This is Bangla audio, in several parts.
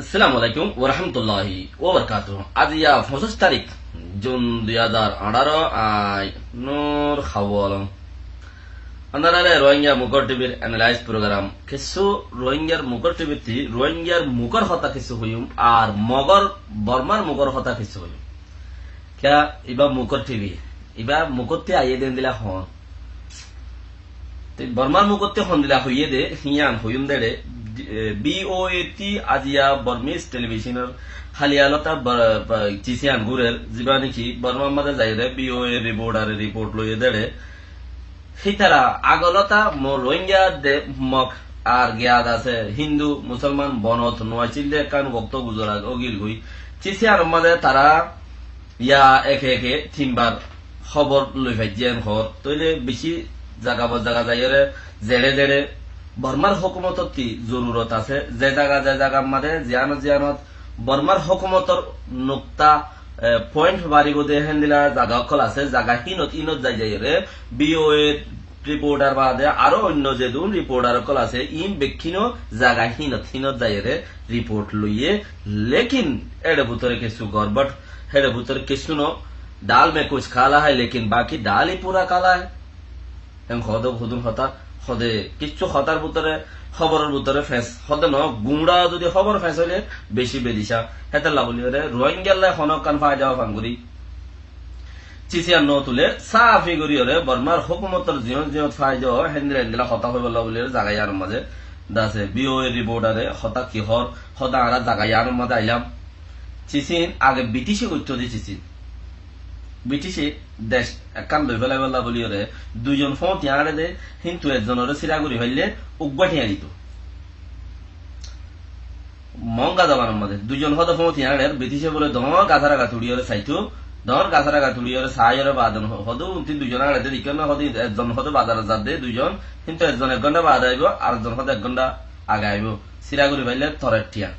আসসালামু আলাইকুম ওয়া রাহমাতুল্লাহি ওয়া বারাকাতুহু। আজ 25 তারিখ জুন 2018 আই নূর খাওয়ালম আন্দারারে রোহিঙ্গা মুকর টিভির অ্যানালাইজ প্রোগ্রাম কিছু রোহিঙ্গার মুকর টিভিতে রোহিঙ্গার মুকর হতা কিছু হইম আর মগর বর্মার মুকর হতা কিছু হইম ক্যা ইবা মুকর টিভি ইবা মুকরতে আইয়ে দেন দিলা হন বর্মার মুকরতে হন দিলা হইয়ে দে হিয়ান হইম দেড়ে বিওএটি আজিয়া বর্মিস টেলিভিশনের হালিয়ালতা চিসিয়ান গুরের যিবা নাকি বর্মার মাঝে যাইরে বিওএ রিপোর্ট লইয়ে দেড়ে হিতারা আগলতা রোহিঙ্গা মক আর গিয়াদ আছে হিন্দু মুসলমান বনত নোয়াচিলে কান বক্ত গুজরাট অগিল গুই চিসিয়ান মাঝে তারা ইয়া একে একে তিনবার খবর লই ভাইজিয়ান হর তইলে বেশি জায়গা যাইরে জেড়ে জেড়ে বর্মার হুকুমতর কি জরুরত আছে যে জায়গার মাঝে জিয়ানত বর্মার হুকুমতর নুক্তা পয়েন্ট বাড়িব দে হেন্দিলা জায়গা অকল আছে জায়গা ইনত যাইরে বিওএ রিপোর্টার বাদে আরো অন্য যে দুন রিপোর্টার অকল আছে ইন বেক্ষিনো জায়গা হিনত যাইরে রিপোর্ট লইয়ে লেকিন এর ভিতরে কিছু গড়বড় হের ভিতরে কিছু নো ডাল মে কুছ খালা হয় লেকিন বাকি ডাল ই পুরা কালা হয় এম খুদুন হতা হদে কিচ্ছু হতার ভিতরে খবরের ভিতরে ফেস হদে ন গুঁড়া যদি খবর ফেস হইলে বেশি বেদিসা হেতে লাবলি রে রোহিঙ্গাল্লা হনক কান ফাই যাওয়া ফাঙ্গুরি চিসিয়ান ন তুলে সাফি গরি রে বর্মার হুকুমতর জিয়ত ফাই যাওয়া হেন্দিলা হতা হইব লাবলি রে জাগাই আর মাঝে দাসে বিওএ রিপোর্টারে হতা কি হর হতা আরা জাগাই আর মাঝে আইলাম চিসিন আগে ব্রিটিশে করতে দি চিসিন ব্রিটিশে দেশ একান লই ফেলা বলি রে দুইজন ফোন তিয়ারে দে কিন্তু একজনের সিরাগুড়ি হইলে উগবাঠিয়া দিত মঙ্গা জবানের মধ্যে দুইজন হদ ফোন তিয়ারে ব্রিটিশে বলে দমর গাছারা গাথুড়ি রে চাইতো দমর গাছারা গাথুড়ি রে সাইরে বাদন হদ দুইজন আড়ে দিকে না হদ একজন হদ বাজারে যা দে দুইজন কিন্তু একজন 1 ঘন্টা বাদ আইব আর একজন হদ 1 ঘন্টা আগে আইব সিরাগুড়ি হইলে থরেটিয়া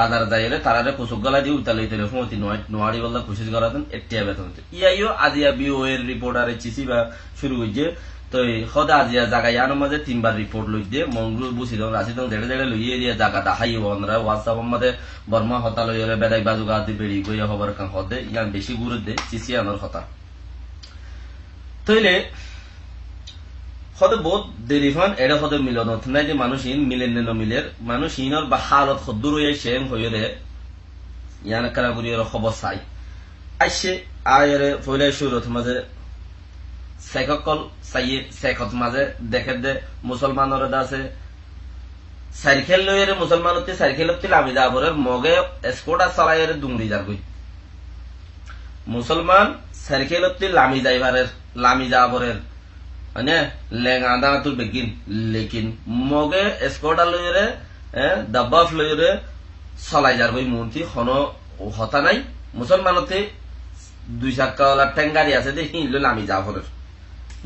বাজার যাইলে তারারে কুসুক গলা দিয়ে উতালাই তেলে ফোঁতি নোয়ারি বললা কোশিশ করাতেন একটিয়া বেতন ইয়াইও আজিয়া বিওএ রিপোর্টারে চিসি বা শুরু হইছে তো সদা আজিয়া জায়গা ইয়ার মাঝে 3বার রিপোর্ট লই দিয়ে মঙ্গল বুঝিদন রাশিদন দেড়ে লইয়ে দিয়ে জায়গা দেখাইব আমরা হোয়াটসঅ্যাপ মাঝে বর্মা হতা লইরে বেদাই বাজুগা দি বেড়ি গইয়া হবার কান হদে ইয়ান বেশি গুরুত্ব দে চিসি আনোর কথা তইলে হতে বহুত দেরি হন এটা হতে মিলন নাই যে মানুষ মিলেন মিলের মানুষ ইনর বা হালত খদ্দুর হয়ে সেম হয়ে রে ইয়ান কারাগুড়ি খবর চাই আইসে আয়রে ফইলে সুরত মাঝে শেখকল চাইয়ে শেখত মাঝে দেখে দে মুসলমানের আছে সাইকেল লইরে মুসলমানতে সাইকেলতে লামি যাবরের মগে স্কোটা চালাইরে দুংড়ি যার গই মুসলমান সাইকেলতে লামি যাবরের মানে লেঙ্গা তুল বেগিন লেকিন মগে স্কোটা লইরে দাব্বাফ লইরে চলাই যার গই মন্ত্রী হন হতা নাই মুসলমানতে 2 চাক্কাওয়ালা টেঙ্গারি আছে দে হিন লই লামি যাবরের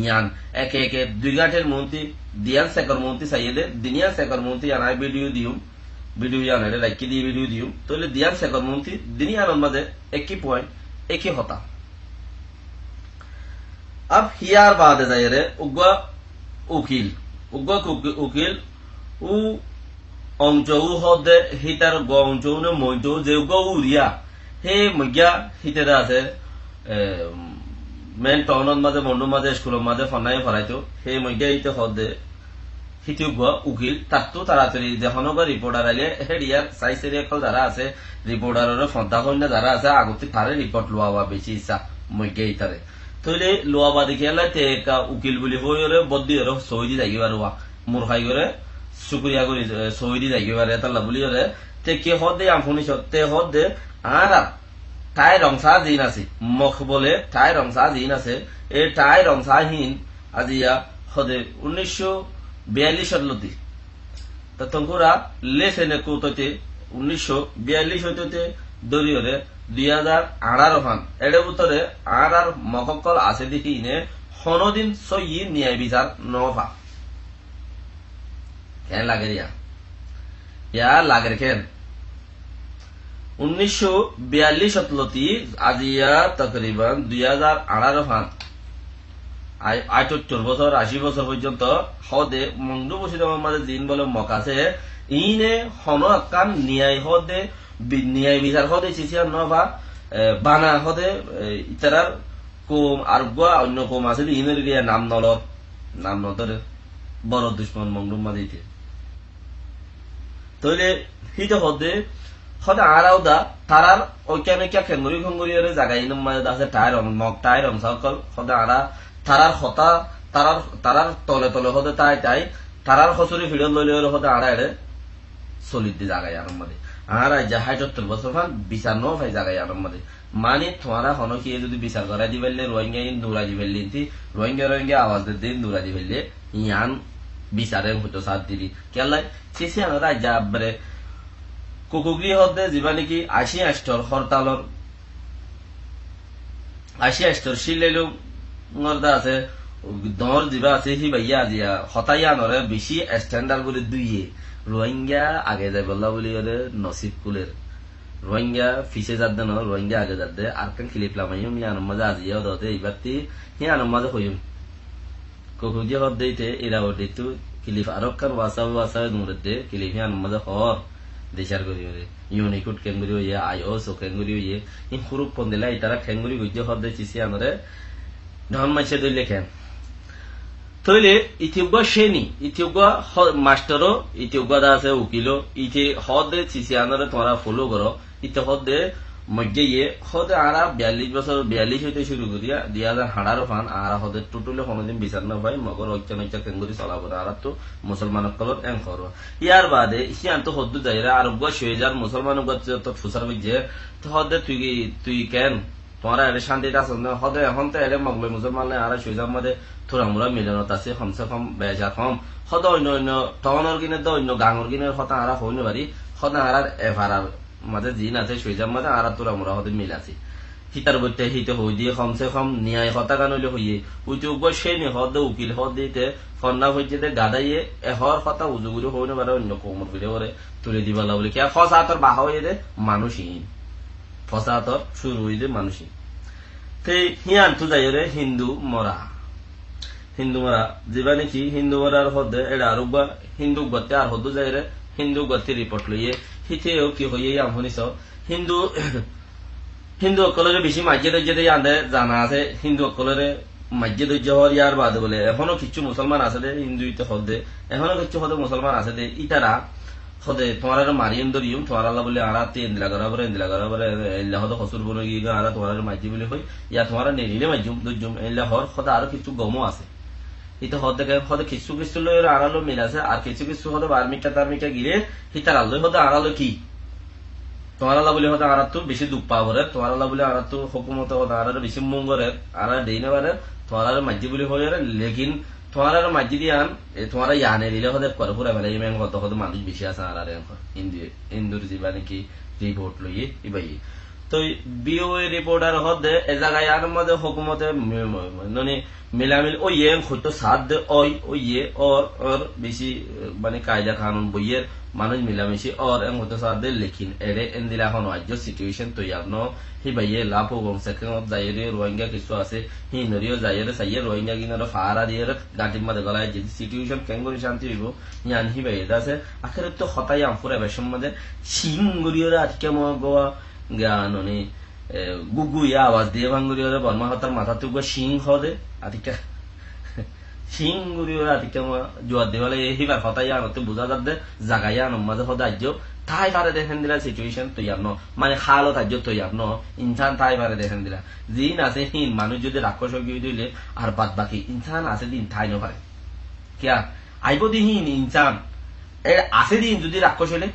ইয়ান একে একে 2 গাঁটের মন্ত্রী দিয়ান শেখর মন্ত্রী চাইয়ে দে দিনিয়া শেখর মন্ত্রী আনাই ভিডিও ইয়ান লাইকি দিয়ে ভিডিও দিউম তাহলে দিয়ান শেখর মন্ত্রী দিনিয়ার মাঝে একই পয়েন্ট একই হতা अब हियार बाद जायरे उग्वा उकिल उ अंचौ हदे हितार गंचौ ने मइचौ जे उग्वा उरिया हे मग्या हितेदा আছে মেন টাউনত মাঝে মন্ডু মাঝে স্কুলের মাঝে ফনাই ফরাইতো হে মগ্যা ইতে হদে হিতে উগ্বা উকিল তাতো তাড়াতাড়ি যখনগা রিপোর্টার আইলে হেডিয়ার সাইসেরিয়া কল যারা আছে রিপোর্টারের ফন্তা কন্যা যারা আছে আগতে তারে রিপোর্ট লওয়া বেশি ইচ্ছা মগ্যা ইতারে তইলে লোয়া বাদি খেলা তে একা উকিল বলি হইরে বদ্দি হরে সৌদি যাইবার ওয়া মুরখাই করে শুকরিয়া করি সৌদি যাইবার এতাল্লা বলি হরে তে কে হদে আমফুনি সত্যে হদে আর টাই রংসা জিন আছে মখ বলে টাই রংসা জিন আছে এই টাই রংসা হিন আজিয়া হদে 1942 লতি তা তঙ্কুরা লেসেনে কুততে 1942 হইতে দরি হরে 2018 ফান এডে ভিতরে আর মককল আছে দেখি নে হনদিন সই ন্যায় বিচার নফা কেন লাগে ইয়া লাগে কেন 1942 লতি আজিয়া তকরিবান 2018 ফান 78 বছর 80 বছর পর্যন্ত হদে মংডু বসিদ মাঝে দিন বলে মক আছে ইনে হন আকান নিয়াই হদে নিয়াই বিচার হদে চিচিয়ান নবা বানা হদে ইতারার কোম আর অন্য কোম আছে ইনের গিয়া নাম নলত নাম নতরে বড় দুশ্মন মংডুম মাদিতে তইলে হিতে হদে হদে আরাও দা তারার ঐক্যানিকা খেঙ্গুরি খঙ্গুরিয়রে জাগাই নমায় আছে টায়ার মগ টায়ার সকল হদে আরা তারার হতা তারার তলে তলে হদে তাই তারার খসুরি ভিড় লইলে হদে আড়া এড়ে চলিত দি জাগাই আরম্বাদে আর যা ৭৭ বছর ফান বিচার ন ভাই জাগাই আরম্বাদে মানে তোমারা হনকিয়ে যদি বিচার করাই দি পারলে রোহিঙ্গা ইন দৌড়া দি পারলে রোহিঙ্গা আওয়াজ দিন দৌড়া দি পারলে ইয়ান বিচারে হতো সাথ দিবি কেলাই চেষে আনো রাজ্যা আব্বারে কুকুগলি হদে যিবা নেকি ৮০ হরতালর ৮০ শিলাইলো মর্দা আছে দর যিবা আছে সি ভাইয়া আজিয়া হতাইয়া নরে বেশি স্ট্যান্ডার্ড করে দুইয়ে রোহিঙ্গা আগে যায় বললা বলি ওরে নসিব কুলের রোহিঙ্গা ফিসে যাদ্দে ন রোহিঙ্গা আগে যাদ্দে আর কেন খিলিপ লামাইম ইয়ানোর মাঝে আজিয়া দতে এইবারটি হিয়ানোর মাঝে হইম কুকুগলি হদেইতে এরা ওদেইতো কিলিফ আরব কান ওয়াসা নুরদে কিলিফ হিয়ানোর মাঝে হর দেশার করি ওরে ইউনিকুট কেঙ্গুরি হইয়ে আইওসো কেঙ্গুরি হইয়ে ইন খুরুপ পন্দিলা ইতারা কেঙ্গুরি গজ্য হদে চিসি আনরে ধন মাইছে দইলে কেন তইলে ইথিউগা শেনি ইথিউগা মাস্টারও ইথিউগা দা আছে উকিলো ইথি হদে চিসি আনরে তোমরা ফলো করো ইতে হদে মধ্যে ইয়ে হদে আরা ৪২ বছর ৪২ হইতে শুরু করিয়া ২০১৮ ফান আরা হদে টোটালি কোনোদিন বিচার না ভাই মগর ঐক্য কেঙ্গুরি চলাব আর তো মুসলমানক কলর এং করো ইয়ার বাদে সিয়ান্ত হদ্দু যাইরা আর গা ৬০০০ মুসলমানক তো ফুসার বুঝে তো হদে তুই কেন তোমারা এর শান্তিটা আছে না হদে এখন তো এর মগলে মুসলমান আর ৬০০০ মধ্যে থোড়ামুড়া মিলনত আছে কমসে কম বেজা কম হদ অন্য টনের কিনে তো অন্য গাঙর কিনের হতা আরা হইনে পারি হদা আর এভারার মাঝে জিন আছে ৬০০০ মধ্যে আর তোরামুড়া হদে মিল আছে হিতার বইতে হিতে হই দিয়ে কমসে কম ন্যায় হতা গান হইলে হইয়ে উইতে উগ্র সে নি হদে উকিল হদ দিতে ফন্না হইতে গাদাইয়ে এহর হতা উজুগুরি হইনে পারে অন্য কোমর ফিরে করে তুলে দিবালা বলে কি ফসা তোর বাহা হয়ে দে মানুষহীন ফসা তোর শুরু হয়ে দে মানুষহীন তে হিয়ান তু যাই রে হিন্দু মরা যিবা নাকি হিন্দু মরার হদে এটা আর হিন্দু গতে আর হদু যাই রে হিন্দু গতি রিপোর্ট লইয়ে হিতেও কি হইয়ে আম শুনিস হিন্দু অকলরে বেশি মাজ্যে দৈর্য দিয়ে আন্দে জানা আছে হিন্দু অকলরে মাজ্যে দৈর্য হওয়ার ইয়ার বাদে বলে এখনো কিছু মুসলমান আছে দে হিন্দু ইতে হদে এখনো কিছু হদে মুসলমান আছে দে ইতারা হদে তোমার মারিম দরিম তোমার বলে আড়াতে ইন্দিলা করা এল্লা হদে হসুর বলে গিয়ে আড়া তোমার মাজ্যে বলে হই ইয়া তোমার নেলিলে মাজ্যুম দুজুম এল্লা হর হদে আরো কিছু গমও আছে ইতে হদে কিছু লই আড়ালো মিল আছে আর কিছু হদে বার্মিকা গিরে হিতার আল্লই হদে আড়ালো কি তোমার বলে হদে আড়া তো বেশি দুঃখ পাবরে তোমার বলে আড়া তো হুকুমত হদে আড়ার বেশি মঙ্গরের আড়া দেই না পারে তোমার মাঝি বলে হয়ে লেকিন তোমার মাঝি দিয়ান তোমার ইয়ানে দিলে হদে করে পুরা বেলা ইমেন হদ হদে মানুষ বেশি আছে আর ইন্দুর যিবা নাকি রিপোর্ট লইয়ে ইবাই তো বিওএ রিপোর্টার হদে এ জায়গায় আর মধ্যে হুকুমতে মানে মিলামিল ও ইয়ে হয়তো সাথ দে ও ইয়ে ওর বেশি মানে কায়দা কানুন বইয়ের মানুষ মিলামিশি ওর এম হয়তো সাথ দে লেকিন এরে এন দিলা এখন আজ্য সিচুয়েশন তৈয়ার ন হি বাইয়ে লাভ হবম সেকেন্ড যাইরে রোহিঙ্গা কিছু আছে হি নরিও যাইরে সাইয়ে রোহিঙ্গা কিনার ফারা দিয়ে গাটির মধ্যে গলায় যে সিচুয়েশন কেঙ্গুরি শান্তি হইব ইয়ান হি বাইয়ে আছে আখেরে তো হতাই আমপুরে বেশম মধ্যে সিংগুরিওরে আজকে গোয়া গানি গুগু ইয়া আওয়াজ দিয়ে ভাঙ্গুরিওরে বর্মা হতার মাথা তুগো সিং হদে আতিকা সিংগুরিওরে আতিকা জোয়ার দেওয়ালে হিবার হতাই আনতে বোঝা যাবে জাগাইয়া নমাজে হদে আজ্য তাই পারে দেখেন দিলা সিচুয়েশন তৈয়ার ন মানে হালত আজ্য তৈয়ার ন ইনসান তাই পারে দেখেন দিলা জিন আছে হিন মানুষ যদি রাক্ষস গিয়ে দিলে আর বাদ বাকি ইনসান আছে দিন ঠাই ন পারে কিয়া আইব দিহীন ইনসান এর আছে দিন যদি রাক্ষস হলে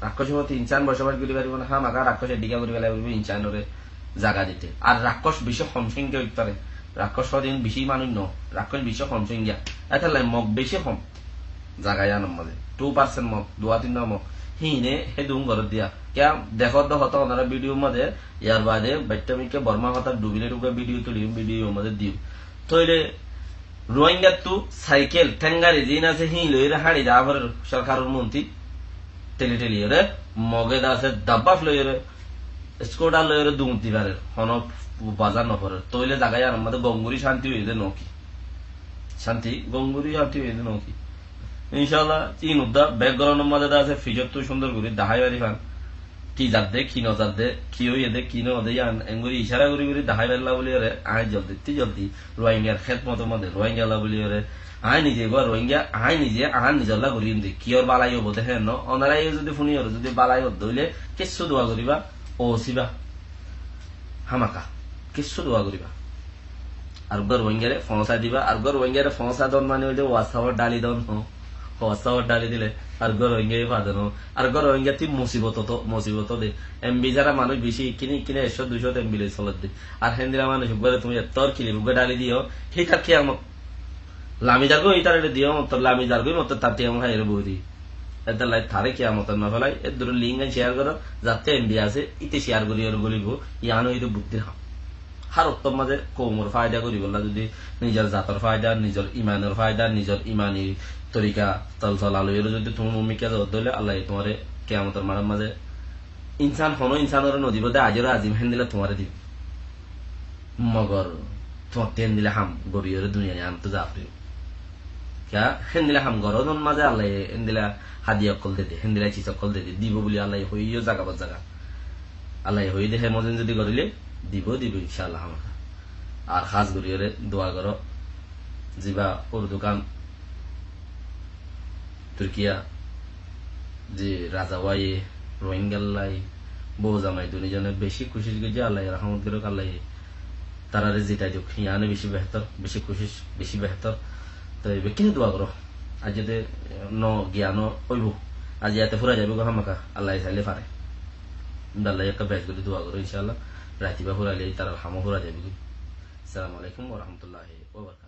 রাক্ষসের মতো ইনসান বসবাস করি পারিব না হ্যাঁ মাকা রাক্ষসের ডিগা করি পেলাই বলবো ইনসানরে জাগা দিতে আর রাক্ষস বেশি সমসংখ্যা হইতে পারে রাক্ষস দিন বেশি মানুষ ন রাক্ষস বেশি সমসংখ্যা এটা মগ বেশি কম জাগায় আনম মাঝে 2% মগ 2-3 মগ হিনে হে দুম ঘরত দিয়া क्या देखो तो होता ओनारा वीडियो मध्ये यार बादे बैठमिके बर्मा हता डुबिले रुगा वीडियो तुलिम वीडियो मध्ये दिउ तोइले रोहिंग्या तू साइकेल टेंगारी जिना से हि लइरा हाडी जाबर सरकारर मन्त्री टेली रे मगे दासे दब्बाफ लइरे स्कोडा लइरे दुमति बारे हन बाजार नपरे तोइले जागा यार मध्ये गंगुरी शांति हइदे नकी शांति गंगुरी शांति हइदे नकी ইনশাআল্লাহ চীন উদ্দা ব্যাগ গলানোর মাঝে আছে ফিজত তো সুন্দর করে দাহাই বাড়ি ফান কি জাত দে কি নজাত দে কি হইয়ে দে কি নদে এমগুলি ইশারা করি করি দাহাই বেলা বলি ওরে আয় জলদি রোহিঙ্গার খেত মতো মধ্যে রোহিঙ্গা বলি ওরে আয় নিজে গো রোহিঙ্গা আয় নিজে আহার নিজল্লা করি দি কি ওর বালাই হবো দেখে ন অনারাই যদি শুনি ওর যদি বালাই হত ধইলে কিচ্ছু দোয়া করিবা ও সিবা হামাকা কিচ্ছু দোয়া করিবা আর গর রোহিঙ্গারে ফসা দিবা আর গর রোহিঙ্গারে ফসা দন মানে হইলে ওয়াসাওয়ার ডালি দন ওয়াসাওয়ার ডালি দিলে আর গর রোহিঙ্গাই পাদানো আর গর রোহিঙ্গা তুই মুসিবত দে এমবি যারা মানুষ বেশি কিনে 100-200 এমবি লে চলত দে আর হেন্দিরা মানুষ গরে তুমি তোর কিলি বুকে ডালি দিও ঠিক আর কিয়ামত লামি যারগো ইতারে দিও মত লামি যারগো মত তাতে আমি হাইরে বউরি এত লাই থারে কিয়ামত না ফলাই এ দুটো লিঙ্ক শেয়ার করো যাতে এমবি আছে ইতে শেয়ার করি আর বলিব ইয়ানো ইতো বুদ্ধির হাম হার উত্তম মাঝে কৌমর ফায়দা করি বললা যদি নিজের জাতর ফায়দা নিজের ইমানের ফায়দা নিজের ইমানি তরিকা তলসল আলো এর যদি তুমি ভূমিকা ধরলে আল্লাহ তোমার কেয়ামতের মারার মাঝে ইনসান হনো ইনসানের নদী বোধে আজেরও আজিম হেন দিলে তোমারে দিব মগর তোমার তেন দিলে হাম গরিয়র দুনিয়া আম তো যাবে क्या हेंदिला हम गरदन माजे आल्लाह हेंदिला हादिया कल दे हेंदिला चिसा कल दे দিব বলি আল্লাহ হইও জায়গা বা জায়গা আল্লাহ হই দেখে মজেন যদি করিলে দিব ইনশাআল্লাহ আমাকে আর খাস করিয়ে দোয়া করো জিবা উর্দুকান তুর্কিয়া যে রাজা ওয়াই রোহিঙ্গাল্লাই বহু জামাই দুনিজনে বেশি কোশিশ গেছে আল্লাহ রহমত করুক আল্লাহ তারারে যেটা যোগ ইয়ানে বেশি বেহতর বেশি কোশিশ বেশি বেহতর তো কিনে দোয়া করো আজ যদি ন জ্ঞান হইব আজ ইয়াতে ফুরা যাবে গো হামাকা আল্লাহ চাইলে পারে আল্লাহ একটা ব্যাচ করে দোয়া করো ইনশাআল্লাহ রাতিবা ফুরাইলে তারা হামো ফুরা যাবে। আসসালামু আলাইকুম ওয়া রাহমাতুল্লাহি ওয়া বারাকাতুহু।